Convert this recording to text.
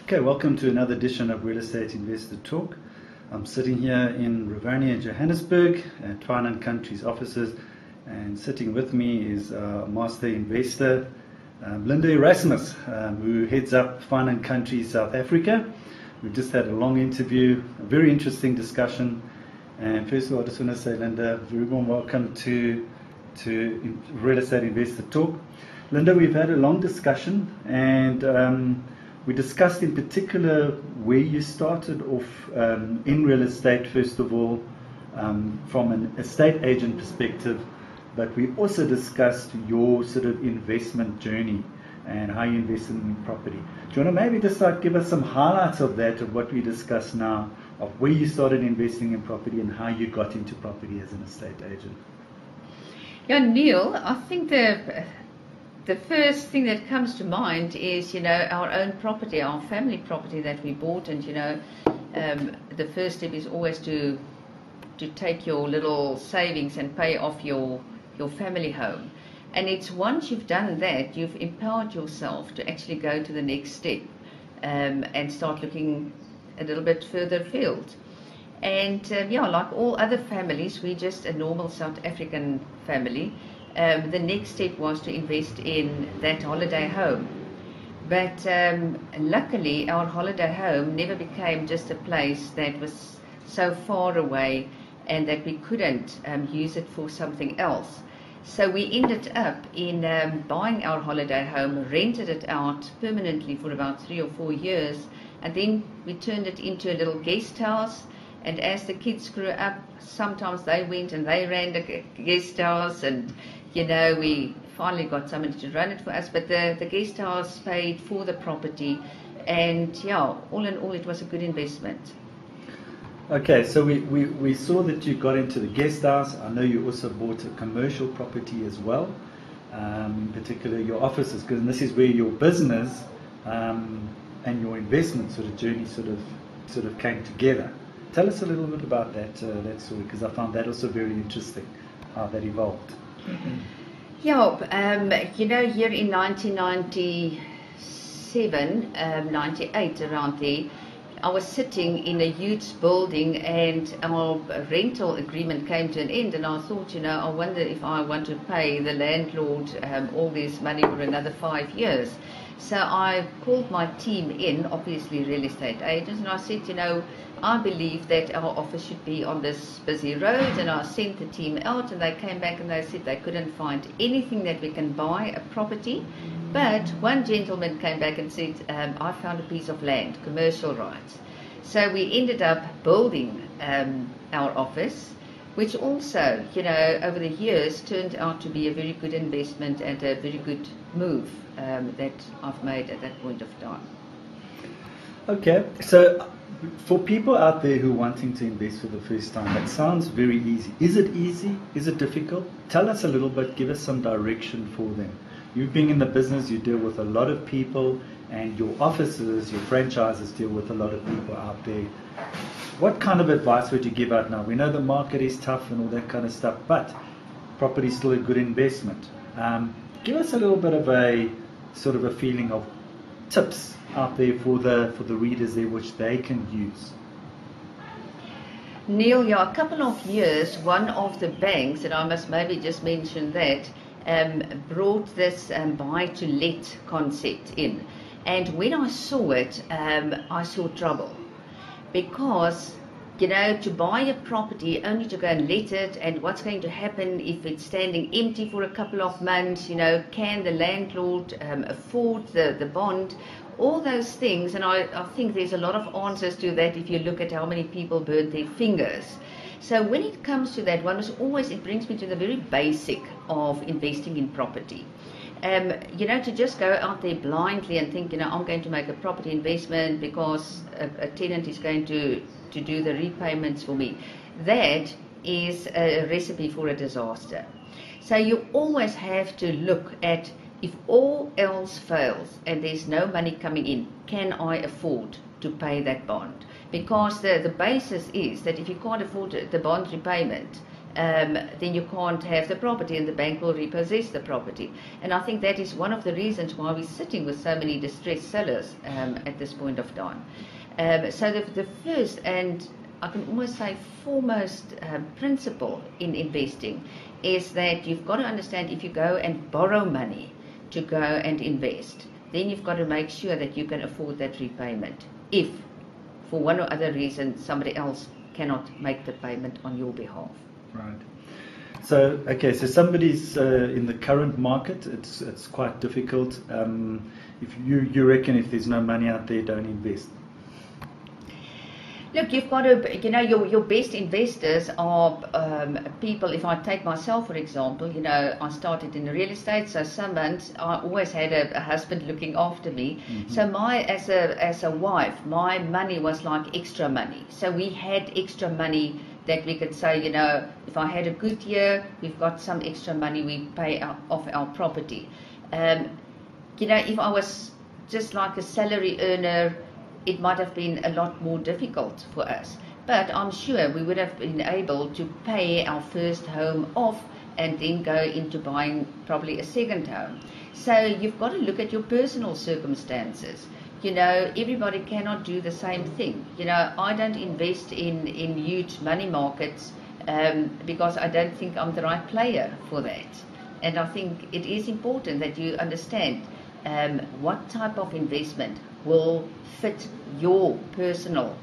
Okay, welcome to another edition of Real Estate Investor Talk. I'm sitting here in Rivonia, Johannesburg, at Twine & Country's offices, and sitting with me is Master Investor Linda Eramus, who heads up Twine & Country South Africa. We've just had a long interview, a very interesting discussion. And first of all, I just want to say, Linda, very warm welcome to Real Estate Investor Talk. Linda, we've had a long discussion, and we discussed in particular where you started off in real estate, first of all, from an estate agent perspective, but we also discussed your sort of investment journey and how you invested in property. Do you want to maybe just give us some highlights of that, of what we discussed now, of where you started investing in property and how you got into property as an estate agent? Yeah, Neale, I think the first thing that comes to mind is, our own property, our family property that we bought. And, the first step is always to take your little savings and pay off your family home. And it's once you've done that, you've empowered yourself to actually go to the next step and start looking a little bit further afield. And, like all other families, we're just a normal South African family. The next step was to invest in that holiday home. But luckily, our holiday home never became just a place that was so far away and that we couldn't use it for something else. So we ended up in buying our holiday home, rented it out permanently for about 3 or 4 years, and then we turned it into a little guest house. And as the kids grew up, sometimes they went and they ran the guest house, and we finally got somebody to run it for us, but the guest house paid for the property, and all in all, it was a good investment. Okay, so we saw that you got into the guest house. I know you also bought a commercial property as well, in particular your offices, because this is where your business and your investment sort of journey sort of came together. Tell us a little bit about that story, because I found that also very interesting, how that evolved. Here in 1997, 98, around there, I was sitting in a huge building, and our rental agreement came to an end, and I thought, I wonder if I want to pay the landlord all this money for another 5 years. So I called my team in, obviously real estate agents, and I said, I believe that our office should be on this busy road. And I sent the team out, and they came back and they said they couldn't find anything that we can buy a property. But one gentleman came back and said, I found a piece of land, commercial rights. So we ended up building our office, which also, over the years turned out to be a very good investment and a very good move that I've made at that point of time. Okay, so for people out there who are wanting to invest for the first time, that sounds very easy. Is it easy? Is it difficult? Tell us a little bit, give us some direction for them. You being in the business, you deal with a lot of people, and your offices, your franchises deal with a lot of people out there. What kind of advice would you give out now? We know the market is tough and all that kind of stuff, but property is still a good investment. Give us a little bit of a sort of a feeling of tips out there for the readers there, which they can use. Neale, a couple of years, one of the banks, and I must maybe just mention that, brought this buy-to-let concept in. And when I saw it, I saw trouble. Because, to buy a property only to go and let it, and what's going to happen if it's standing empty for a couple of months, can the landlord afford the bond, all those things. And I think there's a lot of answers to that if you look at how many people burnt their fingers. So when it comes to that, it brings me to the very basic of investing in property. To just go out there blindly and think, I'm going to make a property investment because a tenant is going to do the repayments for me. That is a recipe for a disaster. So you always have to look at, if all else fails and there's no money coming in, can I afford to pay that bond? Because the basis is that if you can't afford the bond repayment, then you can't have the property and the bank will repossess the property. And I think that is one of the reasons why we're sitting with so many distressed sellers at this point of time. So the first, and I can almost say foremost principle in investing is that you've got to understand, if you go and borrow money to go and invest, then you've got to make sure that you can afford that repayment. If, for one or other reason, somebody else cannot make the payment on your behalf. Right. So, okay, so somebody's in the current market, it's quite difficult. If you reckon if there's no money out there, don't invest. Look, you've got to, your best investors are people. If I take myself, for example, I started in real estate, so some months I always had a husband looking after me. Mm-hmm. So as a wife, my money was like extra money. So we had extra money that we could say, if I had a good year, we've got some extra money we pay off our property. If I was just like a salary earner, it might have been a lot more difficult for us. But I'm sure we would have been able to pay our first home off and then go into buying probably a second home. So you've got to look at your personal circumstances. Everybody cannot do the same thing. I don't invest in huge money markets because I don't think I'm the right player for that. And I think it is important that you understand what type of investment will fit your personal